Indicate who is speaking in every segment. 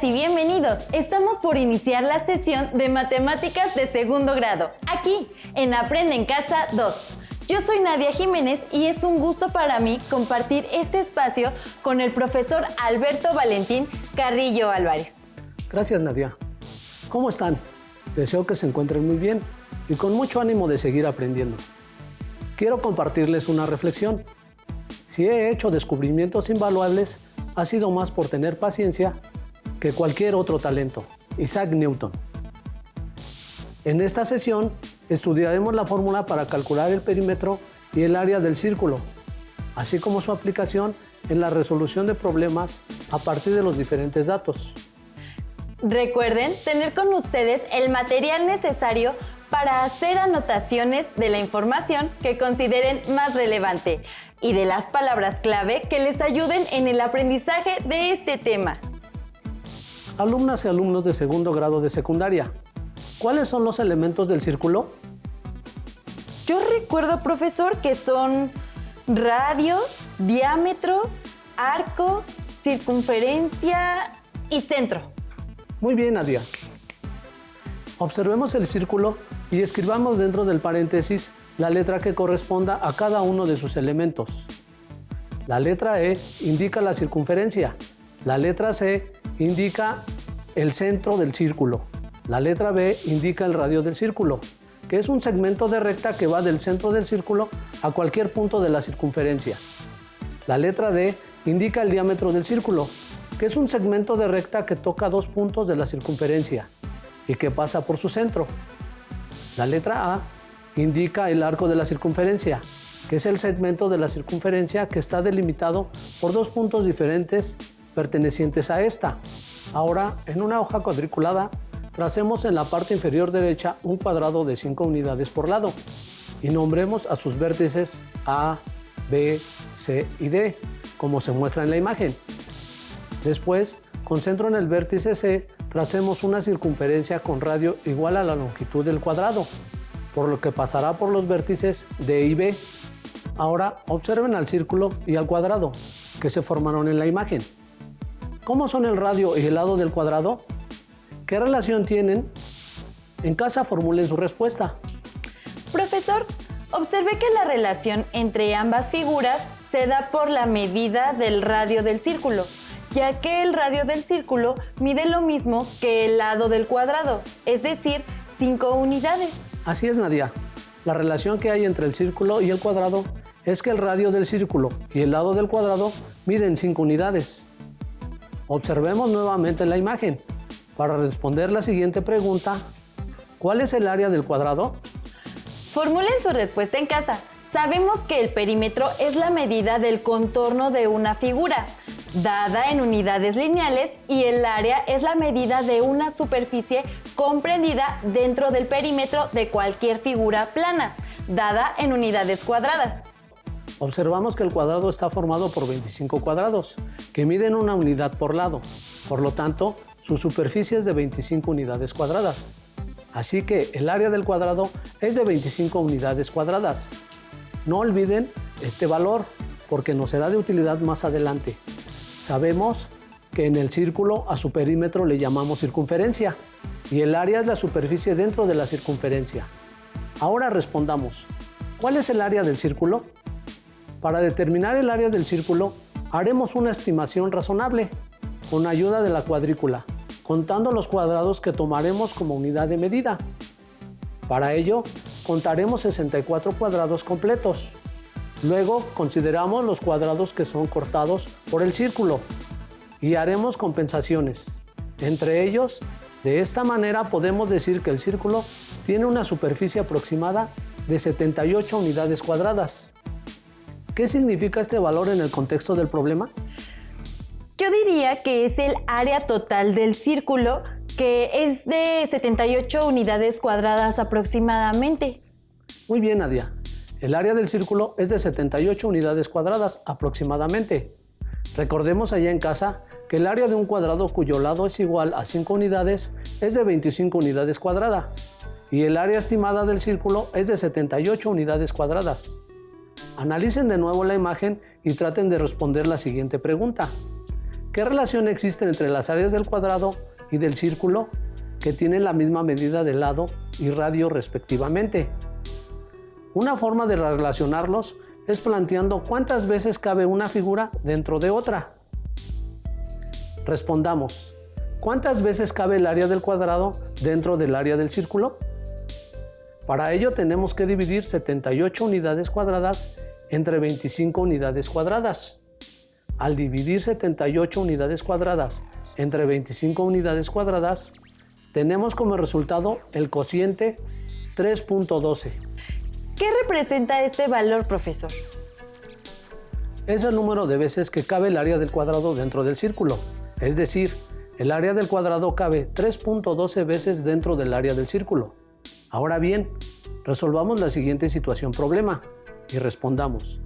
Speaker 1: y bienvenidos. Estamos por iniciar la sesión de matemáticas de segundo grado, aquí en Aprende en Casa 2. Yo soy Nadia Jiménez y es un gusto para mí compartir este espacio con el profesor Alberto Valentín Carrillo Álvarez.
Speaker 2: Gracias, Nadia. ¿Cómo están? Deseo que se encuentren muy bien y con mucho ánimo de seguir aprendiendo. Quiero compartirles una reflexión. Si he hecho descubrimientos invaluables, ha sido más por tener paciencia que cualquier otro talento. Isaac Newton. En esta sesión estudiaremos la fórmula para calcular el perímetro y el área del círculo, así como su aplicación en la resolución de problemas a partir de los diferentes datos.
Speaker 1: Recuerden tener con ustedes el material necesario para hacer anotaciones de la información que consideren más relevante y de las palabras clave que les ayuden en el aprendizaje de este tema.
Speaker 2: Alumnas y alumnos de segundo grado de secundaria, ¿cuáles son los elementos del círculo?
Speaker 1: Yo recuerdo, profesor, que son radio, diámetro, arco, circunferencia y centro.
Speaker 2: Muy bien, Nadia. Observemos el círculo y escribamos dentro del paréntesis la letra que corresponda a cada uno de sus elementos. La letra E indica la circunferencia, la letra C indica el centro del círculo, la letra B indica el radio del círculo, que es un segmento de recta que va del centro del círculo a cualquier punto de la circunferencia. La letra D indica el diámetro del círculo, que es un segmento de recta que toca dos puntos de la circunferencia y que pasa por su centro. La letra A indica el arco de la circunferencia, que es el segmento de la circunferencia que está delimitado por dos puntos diferentes pertenecientes a esta. Ahora, en una hoja cuadriculada, tracemos en la parte inferior derecha un cuadrado de 5 unidades por lado y nombremos a sus vértices A, B, C y D, como se muestra en la imagen. Después, con centro en el vértice C, tracemos una circunferencia con radio igual a la longitud del cuadrado, por lo que pasará por los vértices D y B. Ahora observen al círculo y al cuadrado que se formaron en la imagen. ¿Cómo son el radio y el lado del cuadrado? ¿Qué relación tienen? En casa formulen su respuesta.
Speaker 1: Profesor, observé que la relación entre ambas figuras se da por la medida del radio del círculo, ya que el radio del círculo mide lo mismo que el lado del cuadrado, es decir, 5 unidades.
Speaker 2: Así es, Nadia. La relación que hay entre el círculo y el cuadrado es que el radio del círculo y el lado del cuadrado miden 5 unidades. Observemos nuevamente la imagen. Para responder la siguiente pregunta, ¿cuál es el área del cuadrado?
Speaker 1: Formulen su respuesta en casa. Sabemos que el perímetro es la medida del contorno de una figura, dada en unidades lineales, y el área es la medida de una superficie comprendida dentro del perímetro de cualquier figura plana, dada en unidades cuadradas.
Speaker 2: Observamos que el cuadrado está formado por 25 cuadrados, que miden una unidad por lado. Por lo tanto, su superficie es de 25 unidades cuadradas. Así que el área del cuadrado es de 25 unidades cuadradas. No olviden este valor, porque nos será de utilidad más adelante. Sabemos que en el círculo a su perímetro le llamamos circunferencia y el área es la superficie dentro de la circunferencia. Ahora respondamos, ¿cuál es el área del círculo? Para determinar el área del círculo, haremos una estimación razonable con ayuda de la cuadrícula, contando los cuadrados que tomaremos como unidad de medida. Para ello, contaremos 64 cuadrados completos. Luego, consideramos los cuadrados que son cortados por el círculo y haremos compensaciones. Entre ellos, de esta manera podemos decir que el círculo tiene una superficie aproximada de 78 unidades cuadradas. ¿Qué significa este valor en el contexto del problema?
Speaker 1: Yo diría que es el área total del círculo, que es de 78 unidades cuadradas aproximadamente.
Speaker 2: Muy bien, Nadia. El área del círculo es de 78 unidades cuadradas aproximadamente. Recordemos allá en casa que el área de un cuadrado cuyo lado es igual a 5 unidades es de 25 unidades cuadradas y el área estimada del círculo es de 78 unidades cuadradas. Analicen de nuevo la imagen y traten de responder la siguiente pregunta. ¿Qué relación existe entre las áreas del cuadrado y del círculo que tienen la misma medida de lado y radio respectivamente? Una forma de relacionarlos es planteando cuántas veces cabe una figura dentro de otra. Respondamos, ¿cuántas veces cabe el área del cuadrado dentro del área del círculo? Para ello tenemos que dividir 78 unidades cuadradas entre 25 unidades cuadradas. Al dividir 78 unidades cuadradas entre 25 unidades cuadradas, tenemos como resultado el cociente 3.12.
Speaker 1: ¿Qué representa este valor, profesor?
Speaker 2: Es el número de veces que cabe el área del cuadrado dentro del círculo. Es decir, el área del cuadrado cabe 3.12 veces dentro del área del círculo. Ahora bien, resolvamos la siguiente situación problema y respondamos.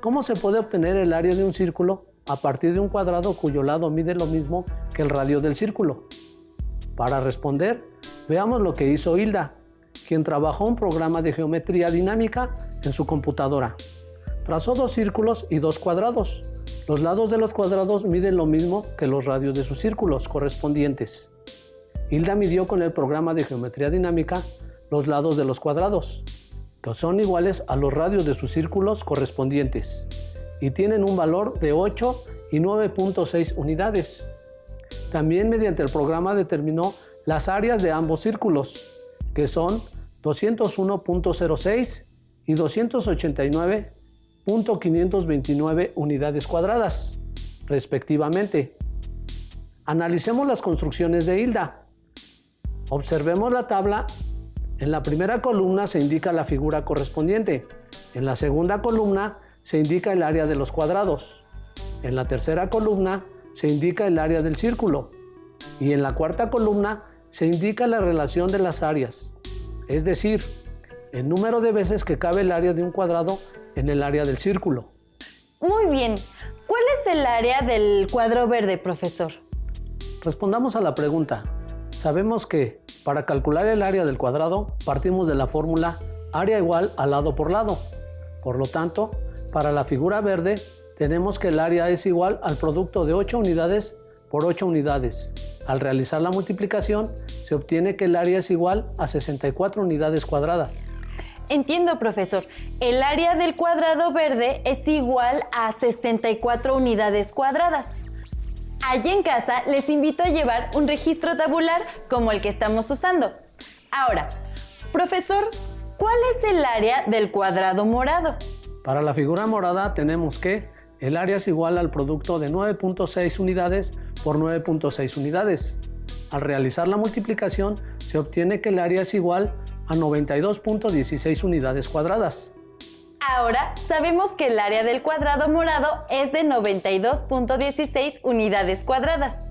Speaker 2: ¿Cómo se puede obtener el área de un círculo a partir de un cuadrado cuyo lado mide lo mismo que el radio del círculo? Para responder, veamos lo que hizo Hilda, quien trabajó un programa de geometría dinámica en su computadora. Trazó 2 círculos y 2 cuadrados. Los lados de los cuadrados miden lo mismo que los radios de sus círculos correspondientes. Hilda midió con el programa de geometría dinámica los lados de los cuadrados, que son iguales a los radios de sus círculos correspondientes, y tienen un valor de 8 y 9.6 unidades. También mediante el programa determinó las áreas de ambos círculos, que son 201.06 y 289.529 unidades cuadradas, respectivamente. Analicemos las construcciones de Hilda. Observemos la tabla. En la primera columna se indica la figura correspondiente. En la segunda columna se indica el área de los cuadrados. En la tercera columna se indica el área del círculo. Y en la cuarta columna se indica la relación de las áreas, es decir, el número de veces que cabe el área de un cuadrado en el área del círculo.
Speaker 1: Muy bien. ¿Cuál es el área del cuadro verde, profesor?
Speaker 2: Respondamos a la pregunta. Sabemos que, para calcular el área del cuadrado, partimos de la fórmula área igual a lado por lado. Por lo tanto, para la figura verde, tenemos que el área es igual al producto de 8 unidades por 8 unidades. Al realizar la multiplicación, se obtiene que el área es igual a 64 unidades cuadradas.
Speaker 1: Entiendo, profesor. El área del cuadrado verde es igual a 64 unidades cuadradas. Allí en casa les invito a llevar un registro tabular como el que estamos usando. Ahora, profesor, ¿cuál es el área del cuadrado morado?
Speaker 2: Para la figura morada tenemos que el área es igual al producto de 9.6 unidades por 9.6 unidades. Al realizar la multiplicación, se obtiene que el área es igual a 92.16 unidades cuadradas.
Speaker 1: Ahora sabemos que el área del cuadrado morado es de 92.16 unidades cuadradas.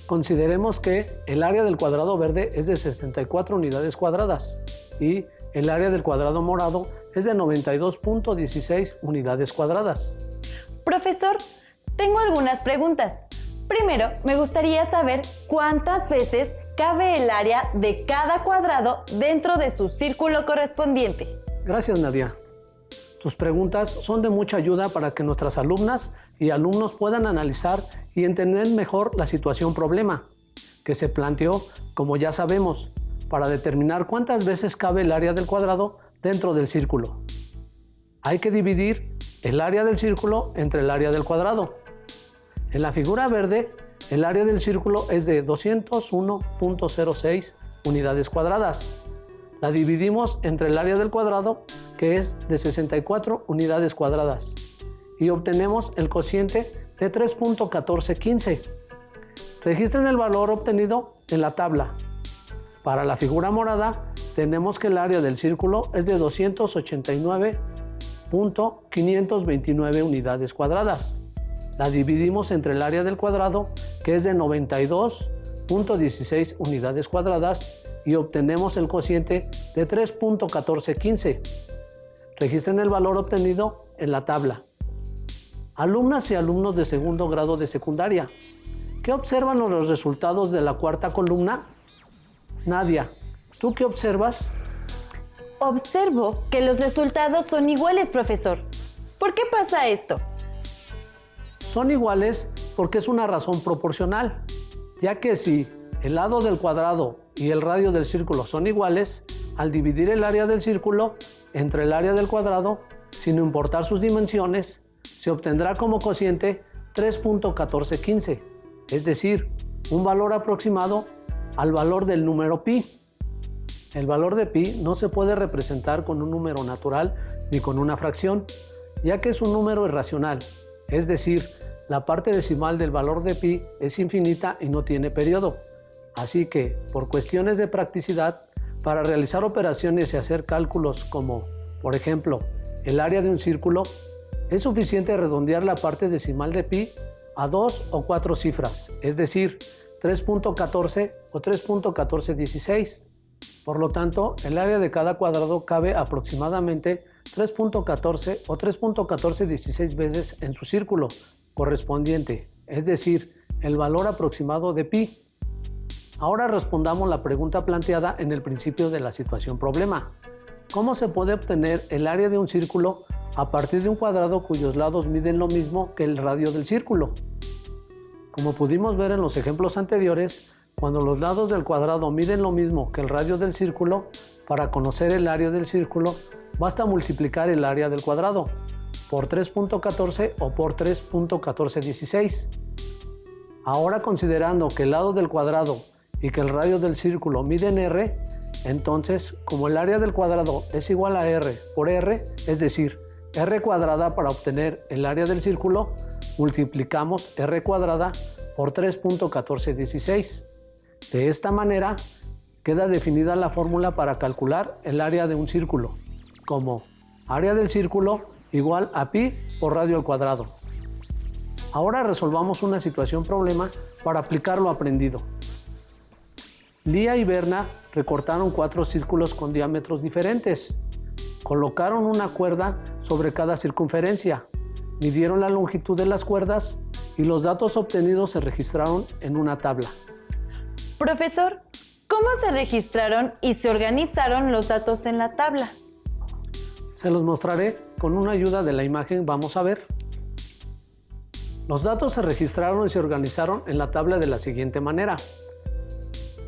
Speaker 2: Consideremos que el área del cuadrado verde es de 64 unidades cuadradas y el área del cuadrado morado es de 92.16 unidades cuadradas.
Speaker 1: Profesor, tengo algunas preguntas. Primero, me gustaría saber cuántas veces cabe el área de cada cuadrado dentro de su círculo correspondiente.
Speaker 2: Gracias, Nadia. Tus preguntas son de mucha ayuda para que nuestras alumnas y alumnos puedan analizar y entender mejor la situación problema, que se planteó, como ya sabemos, para determinar cuántas veces cabe el área del cuadrado dentro del círculo. Hay que dividir el área del círculo entre el área del cuadrado. En la figura verde, el área del círculo es de 201.06 unidades cuadradas. La dividimos entre el área del cuadrado, que es de 64 unidades cuadradas, y obtenemos el cociente de 3.1415. Registren el valor obtenido en la tabla. Para la figura morada, tenemos que el área del círculo es de 289.529 unidades cuadradas. La dividimos entre el área del cuadrado, que es de 92.16 unidades cuadradas, y obtenemos el cociente de 3.1415. Registren el valor obtenido en la tabla. Alumnas y alumnos de segundo grado de secundaria, ¿qué observan los resultados de la cuarta columna? Nadia, ¿tú qué observas?
Speaker 1: Observo que los resultados son iguales, profesor. ¿Por qué pasa esto?
Speaker 2: Son iguales porque es una razón proporcional, ya que si el lado del cuadrado y el radio del círculo son iguales, al dividir el área del círculo entre el área del cuadrado, sin importar sus dimensiones, se obtendrá como cociente 3.1415, es decir, un valor aproximado al valor del número pi. El valor de pi no se puede representar con un número natural ni con una fracción, ya que es un número irracional, es decir, la parte decimal del valor de pi es infinita y no tiene periodo. Así que, por cuestiones de practicidad, para realizar operaciones y hacer cálculos como, por ejemplo, el área de un círculo, es suficiente redondear la parte decimal de pi a 2 o 4 cifras, es decir, 3.14 o 3.1416. Por lo tanto, el área de cada cuadrado cabe aproximadamente 3.14 o 3.1416 veces en su círculo correspondiente, es decir, el valor aproximado de pi. Ahora respondamos la pregunta planteada en el principio de la situación problema. ¿Cómo se puede obtener el área de un círculo a partir de un cuadrado cuyos lados miden lo mismo que el radio del círculo? Como pudimos ver en los ejemplos anteriores, cuando los lados del cuadrado miden lo mismo que el radio del círculo, para conocer el área del círculo, basta multiplicar el área del cuadrado por 3.14 o por 3.1416. Ahora, considerando que el lado del cuadrado y que el radio del círculo miden r, entonces, como el área del cuadrado es igual a r por r, es decir, r cuadrada para obtener el área del círculo, multiplicamos r cuadrada por 3.1416. De esta manera, queda definida la fórmula para calcular el área de un círculo, como área del círculo igual a pi por radio al cuadrado. Ahora resolvamos una situación problema para aplicar lo aprendido. Lía y Berna recortaron 4 círculos con diámetros diferentes. Colocaron una cuerda sobre cada circunferencia, midieron la longitud de las cuerdas y los datos obtenidos se registraron en una tabla.
Speaker 1: Profesor, ¿cómo se registraron y se organizaron los datos en la tabla?
Speaker 2: Se los mostraré con una ayuda de la imagen. Vamos a ver. Los datos se registraron y se organizaron en la tabla de la siguiente manera.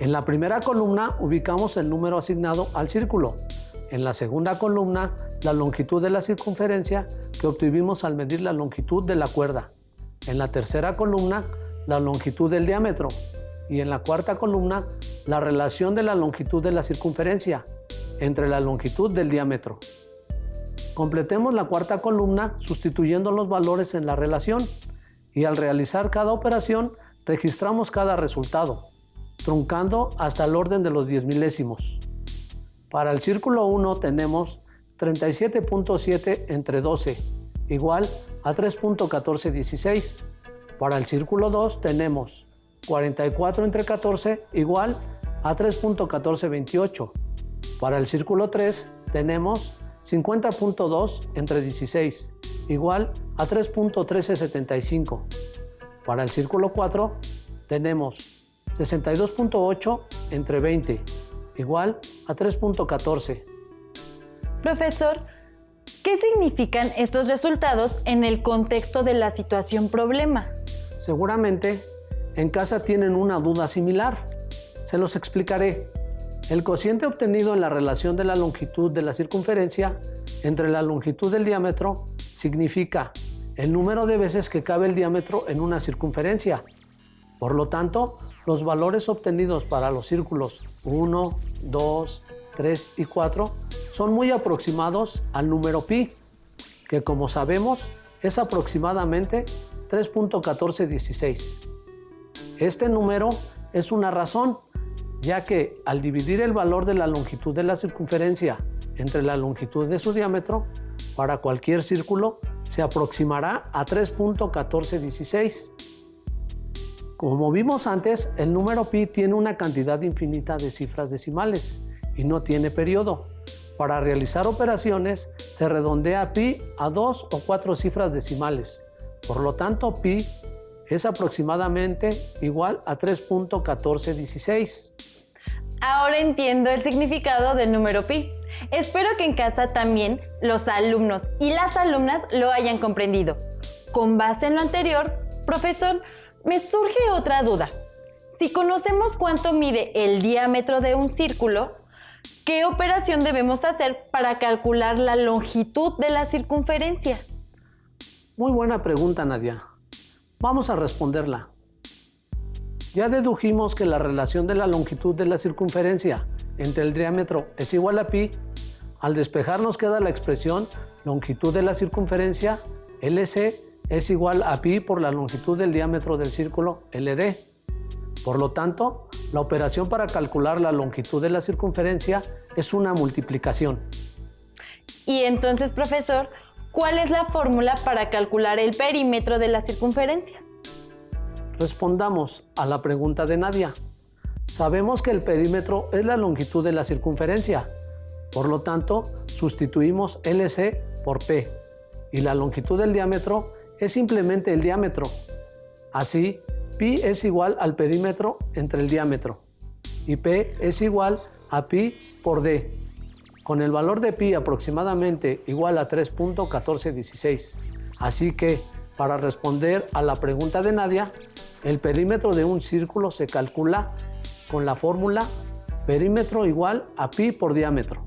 Speaker 2: En la primera columna ubicamos el número asignado al círculo. En la segunda columna, la longitud de la circunferencia que obtuvimos al medir la longitud de la cuerda. En la tercera columna, la longitud del diámetro. Y en la cuarta columna, la relación de la longitud de la circunferencia entre la longitud del diámetro. Completemos la cuarta columna sustituyendo los valores en la relación y al realizar cada operación registramos cada resultado, truncando hasta el orden de los 10 milésimos. Para el círculo 1 tenemos 37.7 entre 12, igual a 3.1416. Para el círculo 2 tenemos 44 entre 14, igual a 3.1428. Para el círculo 3 tenemos 50.2 entre 16, igual a 3.1375. Para el círculo 4 tenemos 62.8 entre 20, igual a 3.14.
Speaker 1: Profesor, ¿qué significan estos resultados en el contexto de la situación problema?
Speaker 2: Seguramente en casa tienen una duda similar. Se los explicaré. El cociente obtenido en la relación de la longitud de la circunferencia entre la longitud del diámetro significa el número de veces que cabe el diámetro en una circunferencia. Por lo tanto, los valores obtenidos para los círculos 1, 2, 3 y 4 son muy aproximados al número pi, que como sabemos es aproximadamente 3.1416. Este número es una razón, ya que al dividir el valor de la longitud de la circunferencia entre la longitud de su diámetro, para cualquier círculo se aproximará a 3.1416. Como vimos antes, el número pi tiene una cantidad infinita de cifras decimales y no tiene periodo. Para realizar operaciones se redondea pi a 2 o 4 cifras decimales. Por lo tanto, pi es aproximadamente igual a 3.1416.
Speaker 1: Ahora entiendo el significado del número pi. Espero que en casa también los alumnos y las alumnas lo hayan comprendido. Con base en lo anterior, profesor, me surge otra duda. Si conocemos cuánto mide el diámetro de un círculo, ¿qué operación debemos hacer para calcular la longitud de la circunferencia?
Speaker 2: Muy buena pregunta, Nadia. Vamos a responderla. Ya dedujimos que la relación de la longitud de la circunferencia entre el diámetro es igual a pi. Al despejar nos queda la expresión longitud de la circunferencia, LC, es igual a pi por la longitud del diámetro del círculo, LD. Por lo tanto, la operación para calcular la longitud de la circunferencia es una multiplicación.
Speaker 1: Y entonces, profesor, ¿cuál es la fórmula para calcular el perímetro de la circunferencia?
Speaker 2: Respondamos a la pregunta de Nadia. Sabemos que el perímetro es la longitud de la circunferencia. Por lo tanto, sustituimos LC por P. Y la longitud del diámetro es simplemente el diámetro. Así, pi es igual al perímetro entre el diámetro. Y P es igual a pi por D. Con el valor de pi aproximadamente igual a 3.1416. Así que, para responder a la pregunta de Nadia, el perímetro de un círculo se calcula con la fórmula perímetro igual a pi por diámetro.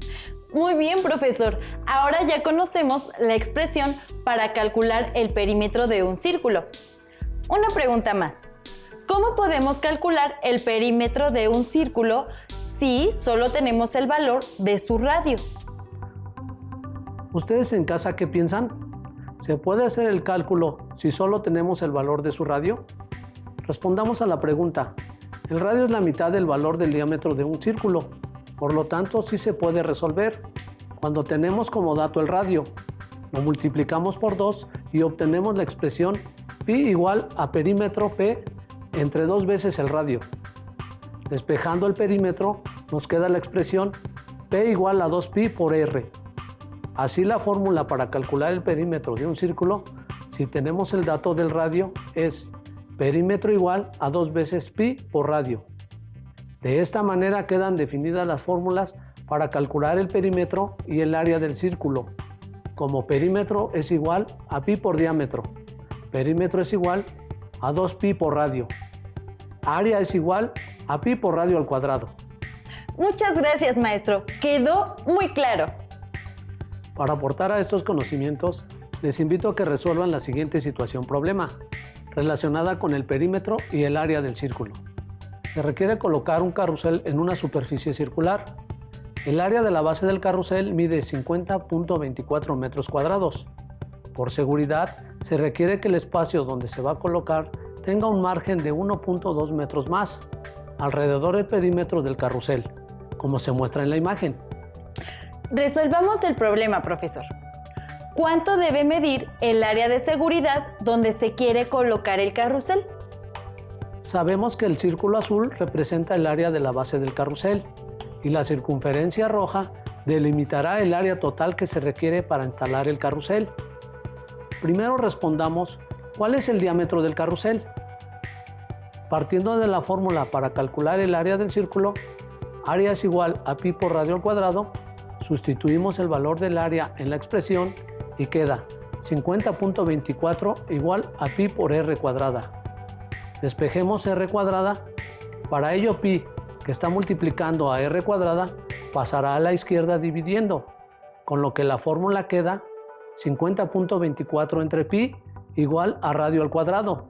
Speaker 1: Muy bien, profesor. Ahora ya conocemos la expresión para calcular el perímetro de un círculo. Una pregunta más. ¿Cómo podemos calcular el perímetro de un círculo si solo tenemos el valor de su radio?
Speaker 2: ¿Ustedes en casa qué piensan? ¿Se puede hacer el cálculo si solo tenemos el valor de su radio? Respondamos a la pregunta. El radio es la mitad del valor del diámetro de un círculo. Por lo tanto, sí se puede resolver. Cuando tenemos como dato el radio, lo multiplicamos por 2 y obtenemos la expresión pi igual a perímetro P entre 2 veces el radio. Despejando el perímetro, nos queda la expresión P igual a 2pi por R. Así la fórmula para calcular el perímetro de un círculo, si tenemos el dato del radio, es perímetro igual a 2 veces pi por radio. De esta manera quedan definidas las fórmulas para calcular el perímetro y el área del círculo, como perímetro es igual a pi por diámetro, perímetro es igual a 2pi por radio, área es igual a pi por radio al cuadrado.
Speaker 1: Muchas gracias, maestro. Quedó muy claro.
Speaker 2: Para aportar a estos conocimientos, les invito a que resuelvan la siguiente situación problema, relacionada con el perímetro y el área del círculo. Se requiere colocar un carrusel en una superficie circular. El área de la base del carrusel mide 50.24 metros cuadrados. Por seguridad, se requiere que el espacio donde se va a colocar tenga un margen de 1.2 metros más, alrededor del perímetro del carrusel, como se muestra en la imagen.
Speaker 1: Resolvamos el problema, profesor. ¿Cuánto debe medir el área de seguridad donde se quiere colocar el carrusel?
Speaker 2: Sabemos que el círculo azul representa el área de la base del carrusel y la circunferencia roja delimitará el área total que se requiere para instalar el carrusel. Primero respondamos, ¿cuál es el diámetro del carrusel? Partiendo de la fórmula para calcular el área del círculo, área es igual a pi por radio al cuadrado, sustituimos el valor del área en la expresión y queda 50.24 igual a pi por r cuadrada. Despejemos r cuadrada. Para ello pi, que está multiplicando a r cuadrada, pasará a la izquierda dividiendo, con lo que la fórmula queda 50.24 entre pi igual a radio al cuadrado.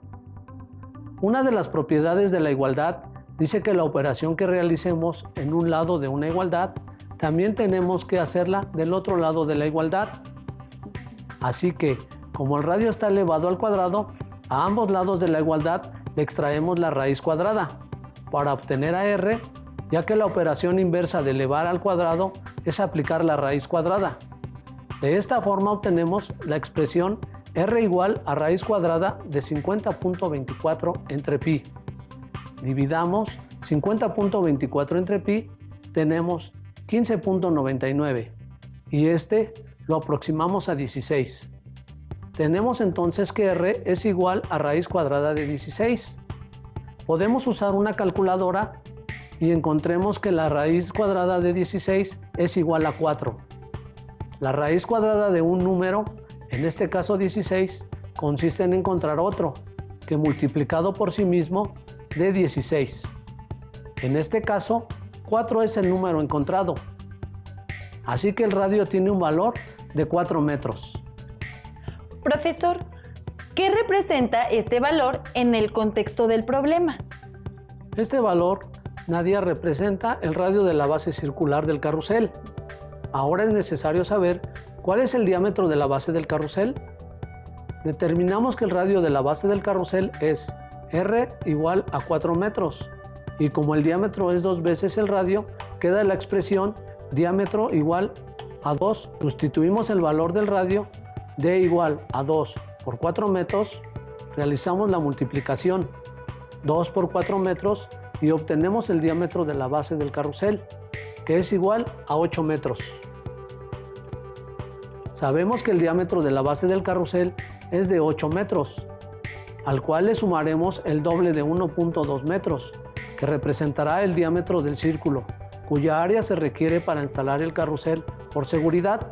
Speaker 2: Una de las propiedades de la igualdad dice que la operación que realicemos en un lado de una igualdad, también tenemos que hacerla del otro lado de la igualdad. Así que, como el radio está elevado al cuadrado, a ambos lados de la igualdad le extraemos la raíz cuadrada para obtener a r, ya que la operación inversa de elevar al cuadrado es aplicar la raíz cuadrada. De esta forma obtenemos la expresión r igual a raíz cuadrada de 50.24 entre pi. Dividamos 50.24 entre pi, tenemos 15.99 y este lo aproximamos a 16. Tenemos entonces que r es igual a raíz cuadrada de 16. Podemos usar una calculadora y encontremos que la raíz cuadrada de 16 es igual a 4. La raíz cuadrada de un número, en este caso 16, consiste en encontrar otro, que multiplicado por sí mismo dé 16. En este caso, 4 es el número encontrado. Así que el radio tiene un valor de 4 metros.
Speaker 1: Profesor, ¿qué representa este valor en el contexto del problema?
Speaker 2: Este valor, Nadia, representa el radio de la base circular del carrusel. Ahora es necesario saber cuál es el diámetro de la base del carrusel. Determinamos que el radio de la base del carrusel es R igual a 4 metros. Y como el diámetro es 2 veces el radio, queda la expresión diámetro igual a 2. Sustituimos el valor del radio, D igual a 2 por 4 metros, realizamos la multiplicación, 2 por 4 metros, y obtenemos el diámetro de la base del carrusel, que es igual a 8 metros. Sabemos que el diámetro de la base del carrusel es de 8 metros, al cual le sumaremos el doble de 1.2 metros, que representará el diámetro del círculo, cuya área se requiere para instalar el carrusel por seguridad.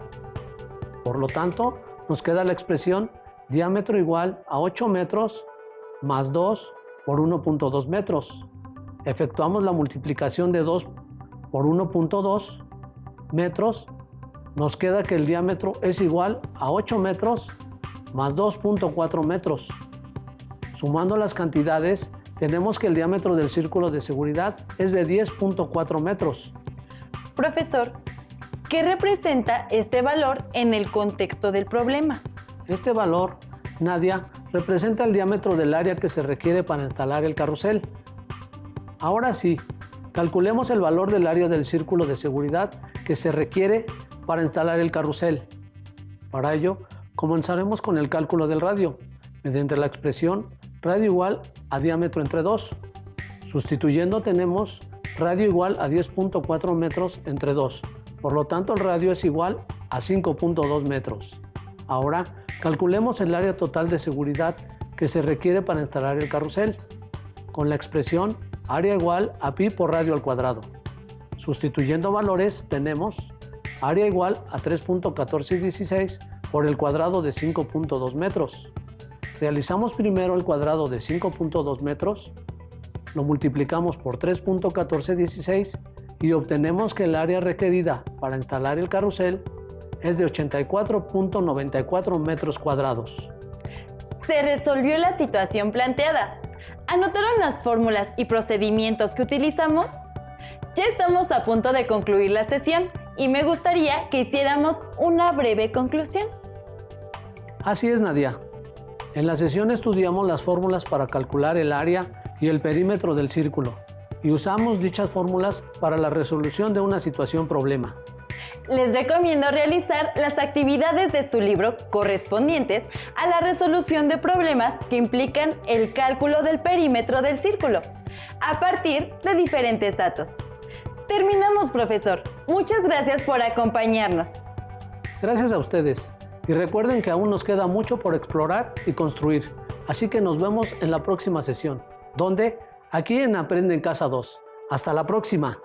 Speaker 2: Por lo tanto, nos queda la expresión diámetro igual a 8 metros más 2 por 1.2 metros. Efectuamos la multiplicación de 2 por 1.2 metros. Nos queda que el diámetro es igual a 8 metros más 2.4 metros. Sumando las cantidades, tenemos que el diámetro del círculo de seguridad es de 10.4 metros.
Speaker 1: Profesor, ¿qué representa este valor en el contexto del problema?
Speaker 2: Este valor, Nadia, representa el diámetro del área que se requiere para instalar el carrusel. Ahora sí, calculemos el valor del área del círculo de seguridad que se requiere para instalar el carrusel. Para ello, comenzaremos con el cálculo del radio, mediante la expresión radio igual a diámetro entre 2. Sustituyendo tenemos radio igual a 10.4 metros entre 2. Por lo tanto, el radio es igual a 5.2 metros. Ahora, calculemos el área total de seguridad que se requiere para instalar el carrusel, con la expresión área igual a pi por radio al cuadrado. Sustituyendo valores, tenemos área igual a 3.1416 por el cuadrado de 5.2 metros. Realizamos primero el cuadrado de 5.2 metros, lo multiplicamos por 3.1416 y obtenemos que el área requerida para instalar el carrusel es de 84.94 metros cuadrados.
Speaker 1: Se resolvió la situación planteada. ¿Anotaron las fórmulas y procedimientos que utilizamos? Ya estamos a punto de concluir la sesión y me gustaría que hiciéramos una breve conclusión.
Speaker 2: Así es, Nadia. En la sesión estudiamos las fórmulas para calcular el área y el perímetro del círculo y usamos dichas fórmulas para la resolución de una situación problema.
Speaker 1: Les recomiendo realizar las actividades de su libro correspondientes a la resolución de problemas que implican el cálculo del perímetro del círculo, a partir de diferentes datos. Terminamos, profesor. Muchas gracias por acompañarnos.
Speaker 2: Gracias a ustedes. Y recuerden que aún nos queda mucho por explorar y construir. Así que nos vemos en la próxima sesión. ¿Dónde? Aquí en Aprende en Casa 2. ¡Hasta la próxima!